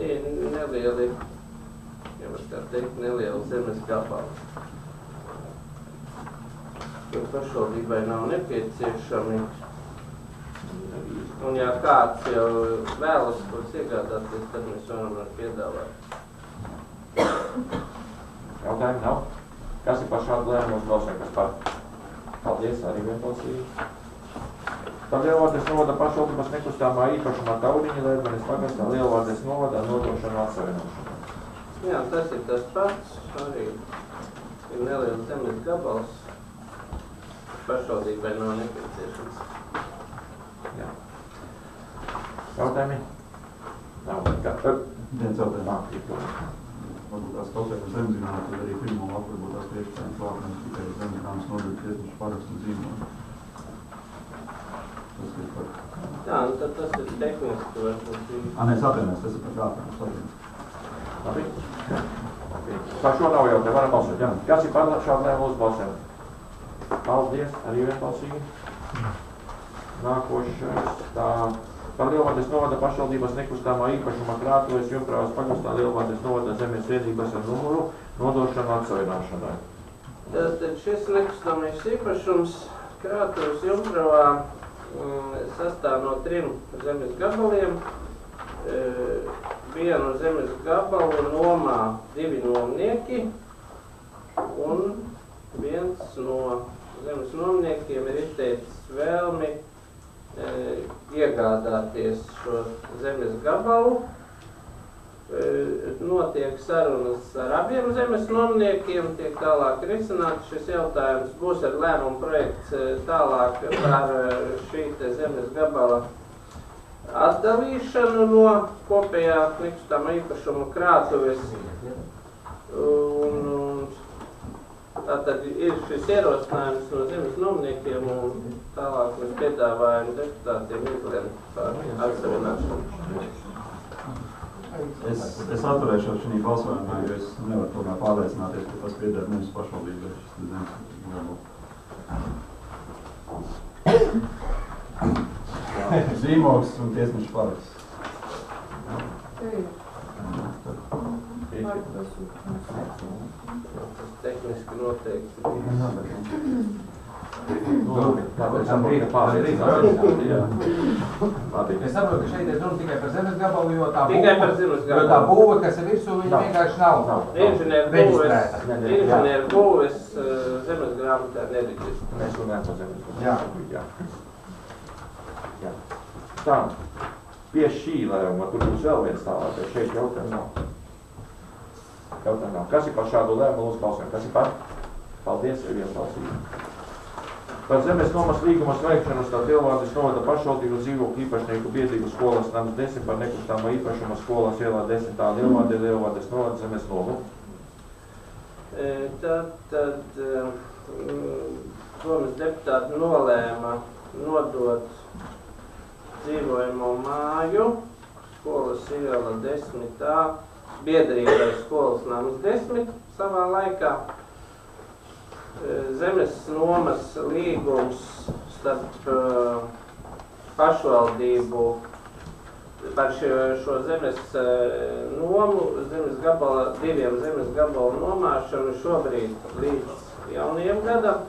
Tie nelieli, ja var tā teikt, nelieli zemes gabali. Jo pašvaldībai nav nepieciešami. Un ja kāds jau vēlas tos iegādāties, tad mēs varam piedāvāt. Jautājumi nav? Kas ir par šādu lēmumu balsojumu, kas par? Paldies, arī vienbalsīgi. Tad Lielvārdes novada pašvaldības nekustāmā īpašumā Tauriņa Lēdmenes pagastā Lielvārdes novada nodošanu atsavienošanu. Jā, tas ir tas pats. Arī ir neliels zemes gabals. Pašvaldībai nav nepieciešams. Jā. Jautājumi? Nav. Viens jautājums. Varbūt tās kaut kā zemzinātu, tad arī pirmo lapu varbūt tās priekšsēņas vāknes tikai zemzināmas nodot tiesnešu parakstu zīmolu. Tas ir par... Jā, un tad tas ir tehniski, varbūt ir... Nē, es atvienojos, tas ir par prātām. Labi. Par šo nav jautājumu, varam balsot, jā. Kas ir par šādu lēmumu balsojumu? Paldies, arī vienbalsīgi. Nākošais tā... Par Lielvārdes novada pašvaldības nekustāmā īpašuma krātuves Jumprāvas pagastā Lielvārdes novada zemes vienības ar numuru nodošanu atsavināšanai. Tātad šis nekustamais īpašums krātuves Jumprāvā sastāv no 3 zemes gabaliem. Vienu zemes gabalu nomā 2 nomnieki un viens no zemes nomniekiem ir izteicis vēlmi iegādāties šo zemes gabalu. Notiek sarunas ar abiem zemes nomniekiem, tiek tālāk risināts šis jautājums. Būs ar lēmumu projekts tālāk par šī zemes gabala atdalīšanu no kopējā nekustamā īpašuma krātuves. Tātad ir šis ierosinājums no zemes nomniekiem un tālāk mēs piedāvājam deputātiem izlemt par atsavināšanu. Es atturēšos šī balsojumā, jo es nevaru kaut kā pārliecināties, ka tas pieder mums pašvaldībai šis zemes gabals. Zīmogs un tiesnešu paraksts. Tas tehniski noteikti. Es saprotu, ka šeit ir runa tikai par zemes gabalu, jo tā būve, kas ir virsū, viņa vienkārši nav reģistrēta. Inženieru būves zemes grāmatā nereģistrē. Mēs runājam par zemes grāmatu. Jā. Tā, pie šī lēmuma tur būs vēl viens tālāk, bet šeit jautājumu nav. Kas ir par šādu lēmumu uzbalsojumu? Kas ir par? Paldies, ir vienbalsīgi. Par zemes nomas līguma slēgšanu starp Lielvārdes novada pašvaldību dzīvokļu īpašnieku biedrību skolas nams 10 par nekustāmā īpašuma skolas ielā 10. Lielvārdes novada zemes nomu. Tad domas deputāti nolēma nodot dzīvojamo māju skolas iela 10. biedrībai skolas nams 10 savā laikā. Zemes nomas līgums starp pašvaldību par šo zemes nomu, diviem zemes gabalu nomāšanu šobrīd līdz jaunajam gadam.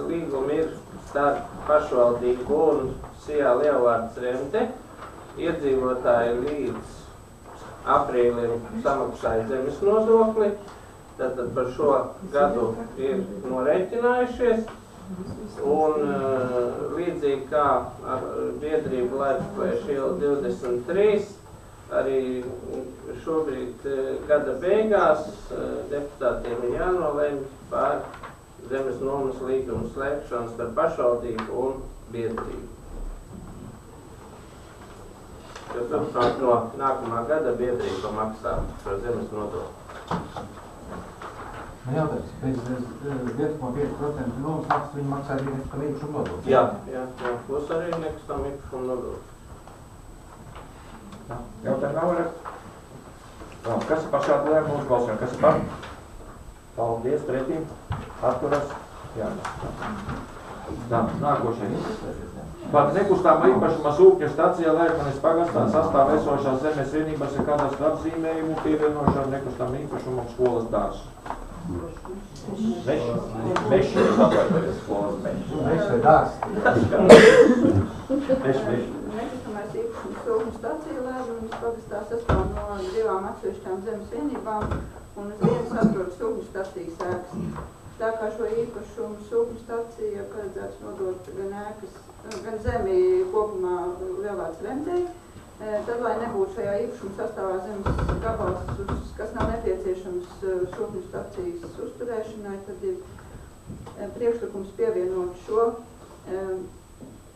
Līgumi ir starp pašvaldību un Sijā Lielvārdes Rente. Iedzīvotāji līdz aprīlim samaksāja zemes nodokli. Tātad par šo gadu ir norēķinājušies, un līdzīgi kā ar biedrību Laipsplēša iela 23, arī šobrīd gada beigās deputātiem ir jānolēmj par zemes nomas līgumu slēgšanu starp pašvaldību un biedrību. Jo turpināt no nākamā gada biedrība maksā par zemes nodokli. Jautājums, pēc 1,5% nomas maksas viņi maksā arī nekustamā īpašuma nodokli. Jā, plus arī nekustamā īpašuma nodokli. Jautājumu nav vairāk? Kas ir par šādu lēmumu uzbalsojumu? Kas ir par? Paldies, pretīm. Atturas. Jā. Tā, nākošais. Par nekustāmā īpašuma sūkņu stacijā Lērmanis pagastā sastāv esošās zemes vienības ar kadastra apzīmējumu pievienošanu nekustāmā īpašuma skolas dārzu. Meši, es atvainojies, skolas meši. Meši vai dārs? Meši. Nekustamais īpašums sūkņu stacija Lērmanis pagastā sastāv no 2 atsevišķām zemes vienībām un uz vienas atrodas sūkņu stacijas ēkas. Tā kā šo īpašumu sūkņu stacija paredzēts nodot gan zemi kopumā Lielvārdes remtei, tad, lai nebūtu šajā īpašuma sastāvā zemes gabals, kas nav nepieciešams sūkņu stacijas uzturēšanai, tad ir priekšlikums pievienot šo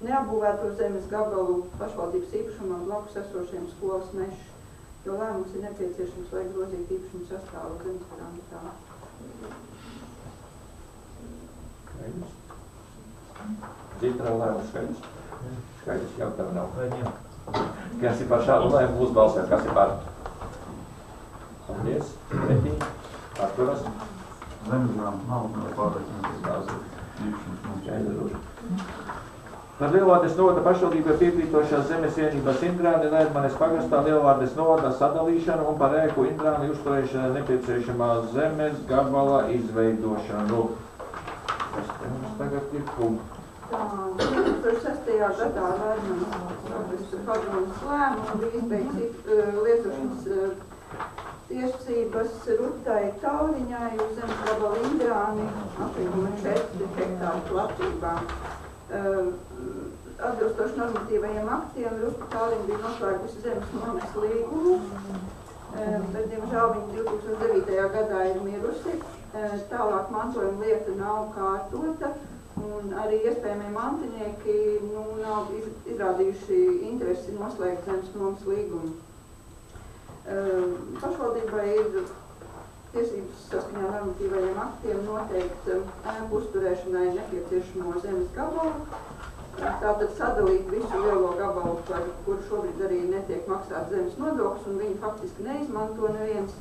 neapbūvēto zemes gabalu pašvaldības īpašumam blakus esošiem skolas mešu, jo lēmums ir nepieciešams, lai grozītu īpašumu sastāvu zemes grāmatā. Citra lēmums skaidrs. Skaidrs, jautājumu nav. Kas ir par šādu lēmumu uzbalsot? Kas ir par? Paldies. Pretī. Atturas. Zemes grāmatu nav pārliecināties. Skaidrs. Par Lielvārdes novada pašvaldībai piekrītošās zemes vienības Indrāni Lērmanis pagastā Lielvārdes novada sadalīšanu un par ēku Indrāni uzturēšanai nepieciešamā zemes gabala izveidošanu. Kas te mums tagad ir punkts? Tā, 2006. gadā Lērmanis padomes lēmumu bija izbeigts lietošanas tiesības Rutai Tauriņai uz zemes gabalu Indrāni 8,4 hektāru platībā. Atbilstoši normatīvajiem aktiem Ruta Tauriņa bija noslēgusi zemes nomas līgumu, bet, diemžēl, viņa 2009. gadā ir mirusi. Tālāk mantojuma lieta nav kārtota, un arī iespējamie mantinieki nav izrādījuši interesi noslēgt zemes nomas līgumu. Pašvaldībai ir tiesības saskaņā normatīvajiem aktiem noteikt ēku uzturēšanai nepieciešamo zemes gabalu, tātad sadalīt visu lielo gabalu, par kuru šobrīd arī netiek maksāts zemes nodoklis, un viņi faktiski neizmanto neviens.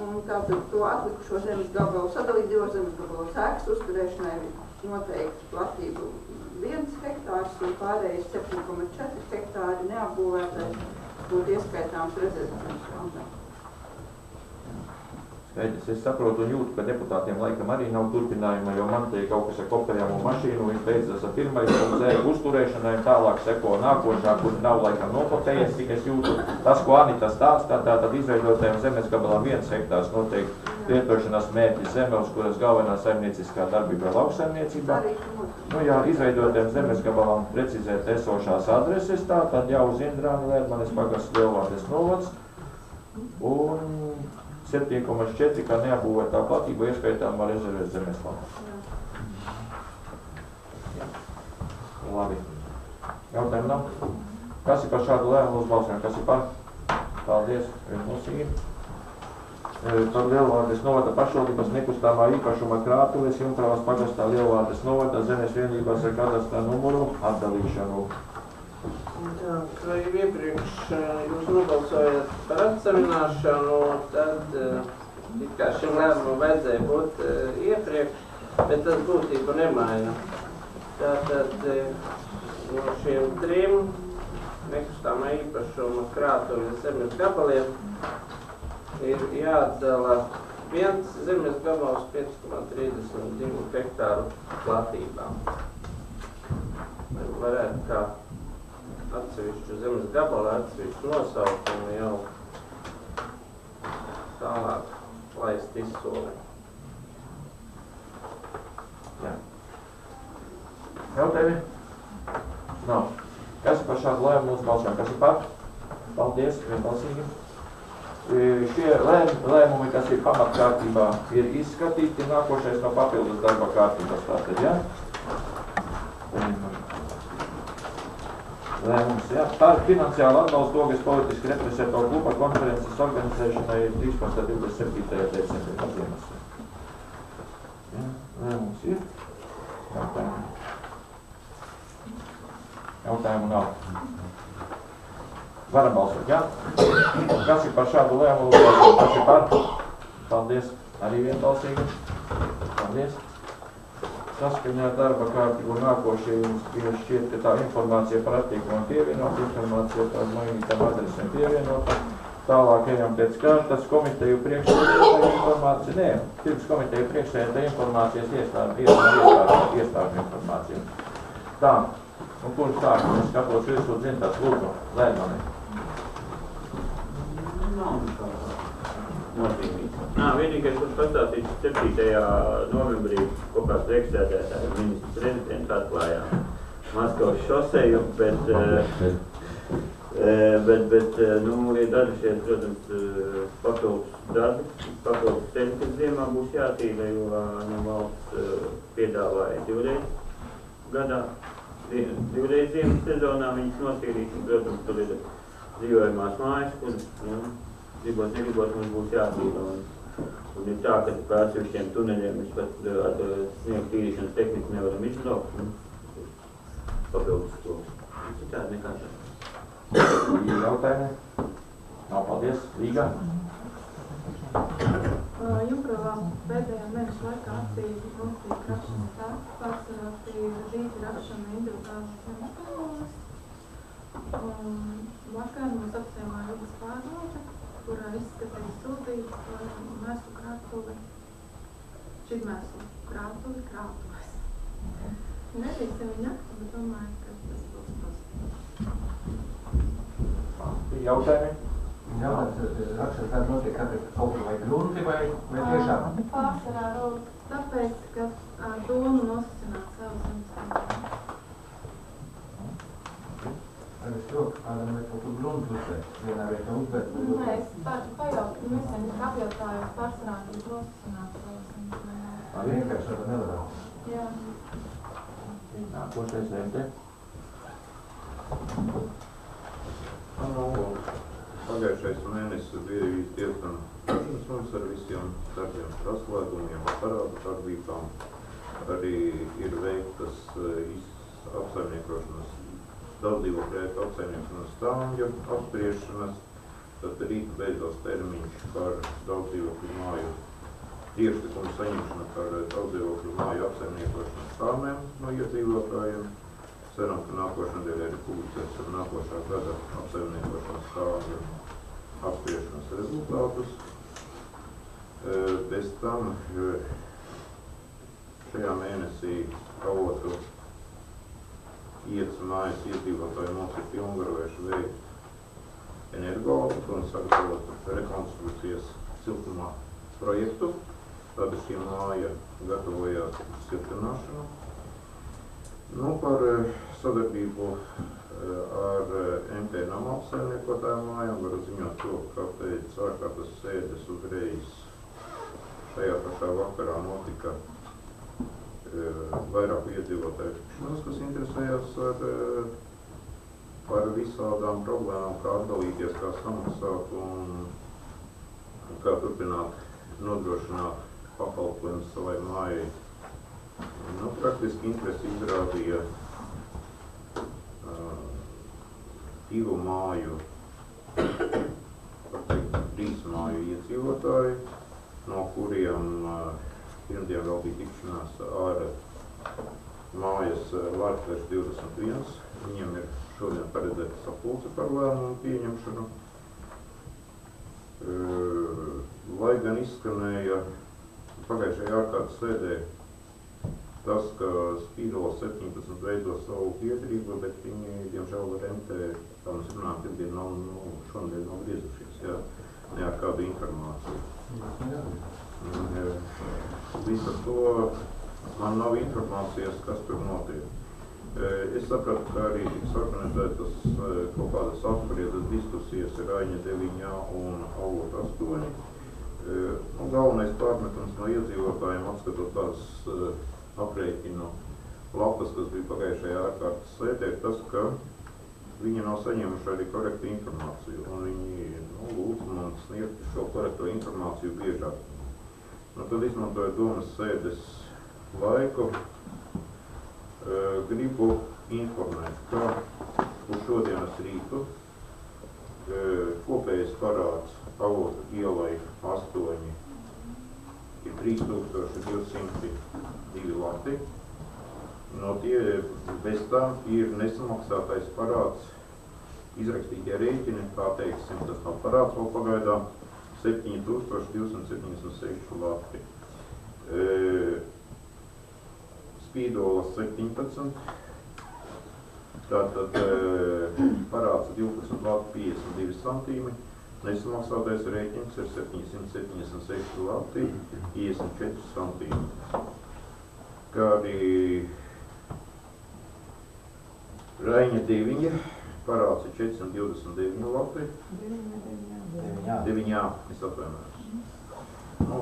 Un tātad to atlikušo zemes gabalu sadalīt 2 zemes gabalos. Ēkas uzturēšanai noteikti platību 1 hektārs un pārējais 7,4 hektāri neapbūvētais būtu ieskaitāms rezerves fondam. Skaidrs, es saprotu un jūtu, ka deputātiem laikam arī nav turpinājuma, jo man te kaut kas ar kopējām un mašīnu, viņš beidzas ar pirmais un zēku uzturēšanai, tālāk seko nākošā, kur nav laikam nokopējies, tik es jūtu. Tas, ko Anita stāstā, tad izveidotajam zemes gabalām 1 hektārs noteikti lietošanas mērķis zeme, uz kuras galvenā saimnieciskā darbība ir lauksaimniecībā. Nu jā, izveidotajam zemes gabalām precizēt esošās adreses, tad jau uz Indrāni Lērmanis pagasts Lielvārdes novads un 7,4, kā neapbūvētā platība ieskaitāmā rezerves zemes fondā. Labi. Jautājumu nav? Kas ir par šādu lēmumu uzbalsojumu? Kas ir par? Paldies. Viennosīgi. Par Lielvārdes novada pašvaldības nekustāmā īpašuma krātuves Jumpravas pagastā Lielvārdes novada zemes vienībās ar kadastrā numuru atdalīšanu. Jā, kā jau iepriekš jūs nobalsojat par atsamināšanu, tad kā šim lēmumam vajadzēja būt iepriekš, bet tas būtību nemaina. Tātad no šiem 3 nekustāmā īpašuma krātuves zemes gabaliem ir jāatdala 1 zemes gabals 5,32 hektāru platībā. Varētu kā atsevišķu zemes gabalu, atsevišķu nosaukumu jau tālāk laist izsolē. Jā. Jautājumi? Nav. Kas par šādu lēmumu uzbalsojumu? Kas ir par? Paldies, vienbalsīgi. Šie lēmumi, kas ir pamatkārtībā, ir izskatīti. Nākošais no papildus darba kārtības tātad, jā? Lēmums, jā. Par finansiālu atbalstu Ogas politiski represēto kluba konferences organizēšanai 13. 27. decembrī. Jā, lēmums ir. Jautājumu nav. Varam balsot, jā? Kas ir par šādu lēmumu? Kas ir par? Paldies. Arī vienbalsīgi. Paldies. saskaņā ar darba kārtību un nākošie jums šķiet, ka tā informācija par attiekumiem pievienot, informācija par mainītām adresēm pievienot. Tālāk ejam pēc kārtas komiteju priekšsēdētāja informācija. Nē, pirms komiteju priekšsēdētāja informācijas iestāžu informācija. Tā, un kurš sāk? Es skatos virsot dzintās lūdzu, Lēmani. Vienīgais, kurš pastāstīts 7. novembrī kopā ar priekšsēdētāju ministrs rezidents atklājām Maskavas šoseju, bet ir dažušies, protams, papildus darbi, papildus ceļi, kas ziemā būs jātīra, jo valsts piedāvāja 2 reizes gadā, 2 reizes ziemas sezonā viņas notīrīt, un, protams, tur ir dzīvojamās mājas, kur, gribot, negribot, mums būs jātīra. Un ir tā, ka pa atsevišķiem tuneļiem mēs pat ar sniegu tīrīšanas tehniku nevaram izbraukt. Papildus to. Citādi nekā tā. Jautājumi? Nav, paldies. Līga? Jumpravā pēdējā mēneša laikā aktīvi notiek rašanas darbs, pārsvarā ir rīta rašana individuālas zemes. Vakar mums apciemāja Rūgas pārvalde, kurā izskatīja sūdīt mēslu krātuvi, šī mēslu krātuvi krātuves. Nedrīksim viņu aktu, bet domāju, ka tas būs pozitīvs. Jautājumi? Jautājums, rakšanas darbi notiek kāpēc kaut vai grunti vai tiešām? Pārsvarā Rūgas, tāpēc, ka doma nosacināt savu zemes. Es ļoti kādam vai kaut kur grunti uzvērt, vienā vietā uzvērt. Nē, es pajautu, nesen apjautājos pārsvarā, ka nosacināt savu zemes. Vienkārši ar nevaram. Jā. Nākošais Vente. Pagājušais mēnesis bija diezgan dažs mums ar visiem darbiem saslēgumiem, parādu darbībām. Arī ir veiktas apsaimniekošanas, daudzīvo projektu apsaimniekošanas stāvņu apspriešanas, tad rīt beidzos termiņš par daudzīvokļu māju priekšlikumu saņemšanu par daudzīvokļu māju apsaimniekošanas stāvnēm no iedzīvotājiem. Ceram, ka nākošā nedēļā ir publicēts ar nākošā gada apsaimniekošanas stāvņu apspriešanas rezultātus. Bez tam šajā mēnesī Avotu Iecas mājas iedzīvotāji mums ir pilnvarojuši veikt energoautu un sagatavot rekonstrukcijas siltumā projektu. Tad šī māja gatavojās siltināšanu. Par sadarbību ar MP nama apsaimniekotāju mājām varu ziņot to, ka pēc ārkārtas sēdes uzreiz šajā pašā vakarā notika vairāku iedzīvotāju tikšanās, kas interesējās par visādām problēmām, kā atdalīties, kā samaksāt un kā turpināt nodrošināt pakalpojumus savai mājai. Praktiski interesi izrādīja 2 māju, var teikt, 3 māju iedzīvotāji, no kuriem pirmdien vēl bija tikšanās ar mājas Vārtvērš 21. Viņiem ir šodien paredzēta sapulce par lēmumu pieņemšanu. Lai gan izskanēja pagājušajā ārkārtas sēdē tas, ka Spīdola 17 veido savu biedrību, bet viņi, diemžēl, ar MT, kā mēs runājam, pirmdien šonadēļ nav griezušies, ne ar kādu informāciju. Līdz ar to man nav informācijas, kas tur notiek. Es sapratu, ka arī tiks organizētas kaut kādas apspriedzes diskusijas ar Aiņa 9 un Avotu 8. Galvenais pārmetums no iedzīvotājiem, atskatot tās aprēķinu lapas, kas bija pagājušajā ārkārtas sēdē, ir tas, ka viņi nav saņēmuši arī korektu informāciju, un viņi lūdz man sniegt šo korekto informāciju biežāk. Tad izmantoju domas sēdes laiku, gribu informēt, ka uz šodienas rītu kopējais parāds Avotu ielai 8 ir 3202 lati. No bez tam ir nesamaksātais parāds, izrakstītie rēķini, kā teiksim, tas nav parāds vēl pagaidām, 7276 lati. Spīdola 17, tātad parāds 12 lati 52 centīmi, nesamaksātais rēķins ir 776 lati 54 centīmi. Kā arī Raiņa 9, parāds ir 429 lati. 9, es atvainojos. Nu,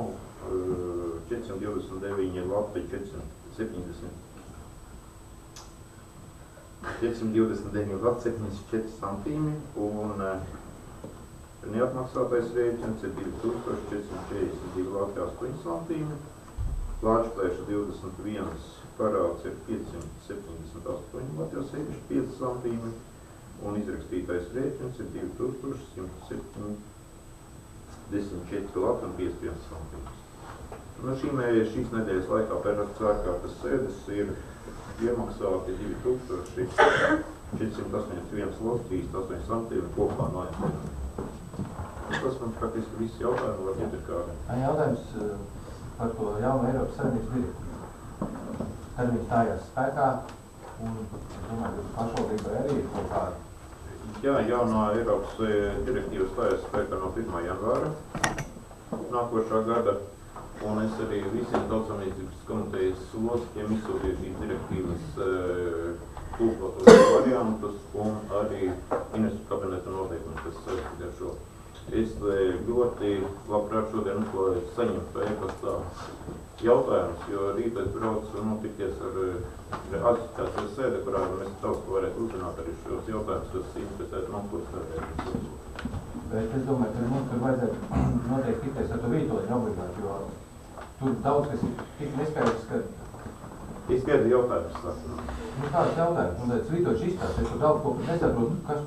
429 lati 429 lati 74 centīmi un neatmaksātais rēķins ir 2442 lati 8 centīmi. Plāčplēša 21 parāds ir 578 lati 65 centīmi un izrakstītais rēķins ir 2174 lati un 55 centīmi. Nu, šīs nedēļas laikā pēdējās ārkārtas sēdes ir iemaksāti 2481 lati 38 centīmi kopā no aizpēdām. Tas man praktiski visi jautājumi varbūt ir kādi. Jautājums par to jaunu Eiropas Savienības direktīvu. Kad viņi stājās spēkā, un es domāju, ka pašvaldībai arī ir kaut kāda. Jā, jaunā Eiropas direktīva stājās spēkā no 1. janvāra nākošā gada, un es arī visiem tautsamniecības komitejas locekļiem izsūtīju šīs direktīvas tūkotos variantus un arī ministru kabineta noteikumus, kas saistīti ar šo. Es ļoti labprāt šodien saņemtu e-pastā jautājumus, jo rīt es braucu notikties ar asociācijas sēdi, kurā mēs daudz ko varētu uzzināt arī šos jautājumus, kas interesētu man, kurus varētu. Bet es domāju, ka mums tur vajadzētu noteikti tikties ar to vītoliņu obligāti, jo tur daudz, kas ir tik neskaidrs, ka... Izskaidri jautājumus sākt. Nu, kāds jautājums? Un tas vītoļš izstāst, es tur daudz ko nesaprotu, kas